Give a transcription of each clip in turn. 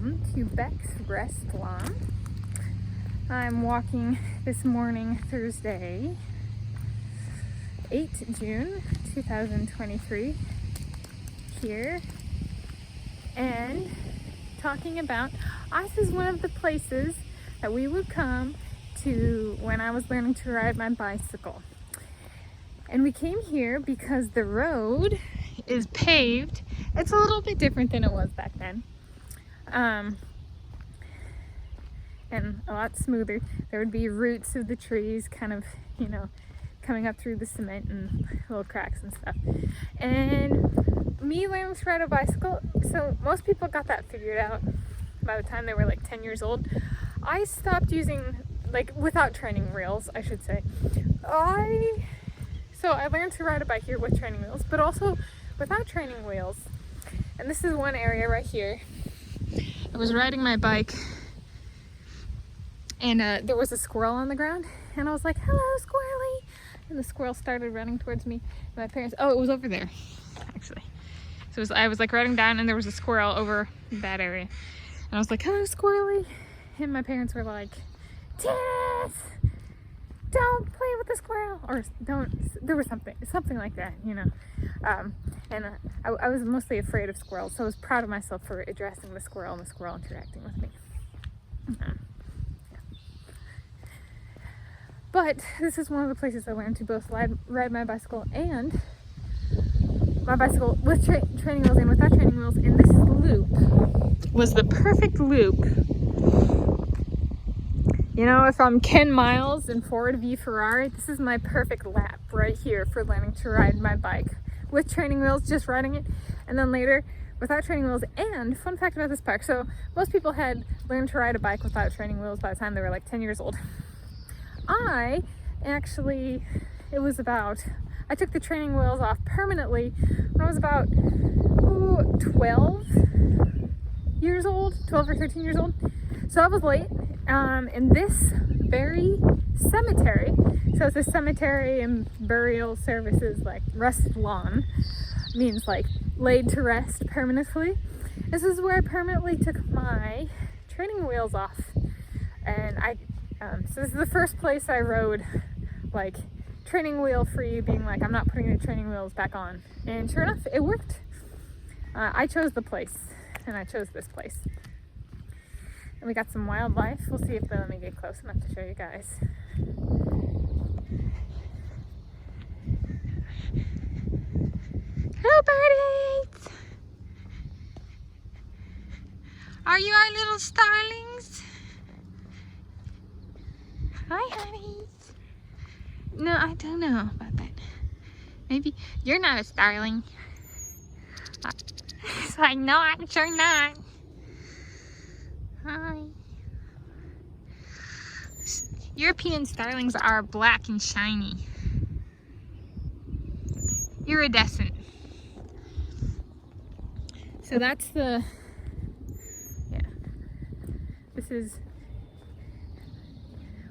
welcome to Beck's Restlawn. I'm walking this morning, Thursday, 8 June 2023, here, and talking about us is one of the places that we would come to when I was learning to ride my bicycle. And we came here because the road is paved. It's a little bit different than it was back then. And a lot smoother. There would be roots of the trees kind of, coming up through the cement and little cracks and stuff. And me learning to ride a bicycle, so most people got that figured out by the time they were like 10 years old. I stopped using, without training wheels, I should say. So I learned to ride a bike here with training wheels, but also without training wheels. And this is one area right here. I was riding my bike and there was a squirrel on the ground and I was like, "Hello, squirrely." And the squirrel started running towards me. My parents, it was over there, actually. So I was riding down and there was a squirrel over that area. And I was like, "Hello, squirrely." And my parents were like, "Tanis, don't play with the squirrel," or there was something like that, and I was mostly afraid of squirrels, so I was proud of myself for addressing the squirrel and the squirrel interacting with me. Yeah. But this is one of the places I learned to both ride my bicycle and my bicycle with training wheels and without training wheels, and this loop was the perfect loop. If I'm Ken Miles in Ford v Ferrari, this is my perfect lap right here for learning to ride my bike with training wheels, just riding it, and then later without training wheels. And fun fact about this park, so most people had learned to ride a bike without training wheels by the time they were like 10 years old. I took the training wheels off permanently when I was about 12 or 13 years old. So I was late. In this very cemetery, so it's a cemetery and burial services, like Restlawn means laid to rest permanently. This is where I permanently took my training wheels off, and so this is the first place I rode training wheel free, being I'm not putting the training wheels back on, and sure enough it worked. I chose the place, and I chose this place. And we got some wildlife. We'll see if they'll let me get close enough to show you guys. Hello, birdies! Are you our little starlings? Hi, honeys. No, I don't know about that. Maybe you're not a starling. So I know I'm sure not. Hi. European starlings are black and shiny. Iridescent. So that's this is,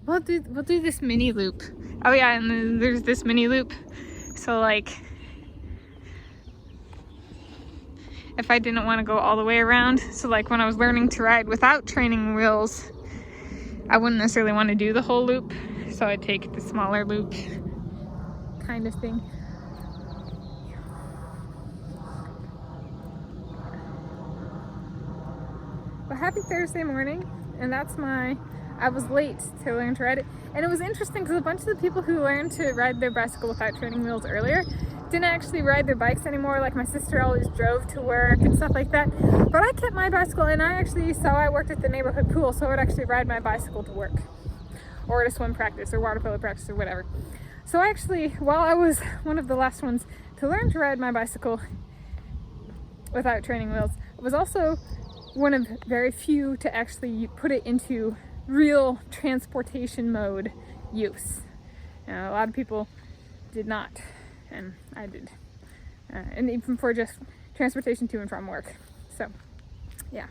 we'll do this mini loop. Oh yeah, and then there's this mini loop. So if I didn't want to go all the way around, so when I was learning to ride without training wheels, I wouldn't necessarily want to do the whole loop, so I'd take the smaller loop kind of thing. Well, happy Thursday morning, and I was late to learn to ride it, and it was interesting because a bunch of the people who learned to ride their bicycle without training wheels earlier didn't actually ride their bikes anymore. My sister always drove to work and stuff like that, but I kept my bicycle, and I worked at the neighborhood pool, so I would actually ride my bicycle to work or to swim practice or water polo practice or whatever. So while I was one of the last ones to learn to ride my bicycle without training wheels, I was also one of very few to actually put it into real transportation mode use. A lot of people did not, and I did, and even for just transportation to and from work. So yeah,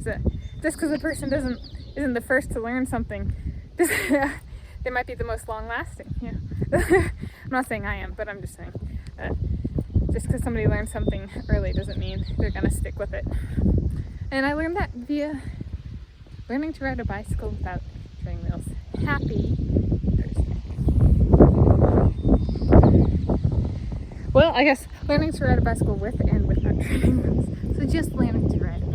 so just because a person isn't the first to learn something, they might be the most long-lasting. I'm not saying I am, but I'm just saying just because somebody learns something early doesn't mean they're gonna stick with it. And I learned that via learning to ride a bicycle without training wheels. Happy Thursday. Well, I guess learning to ride a bicycle with and without training wheels. So just learning to ride a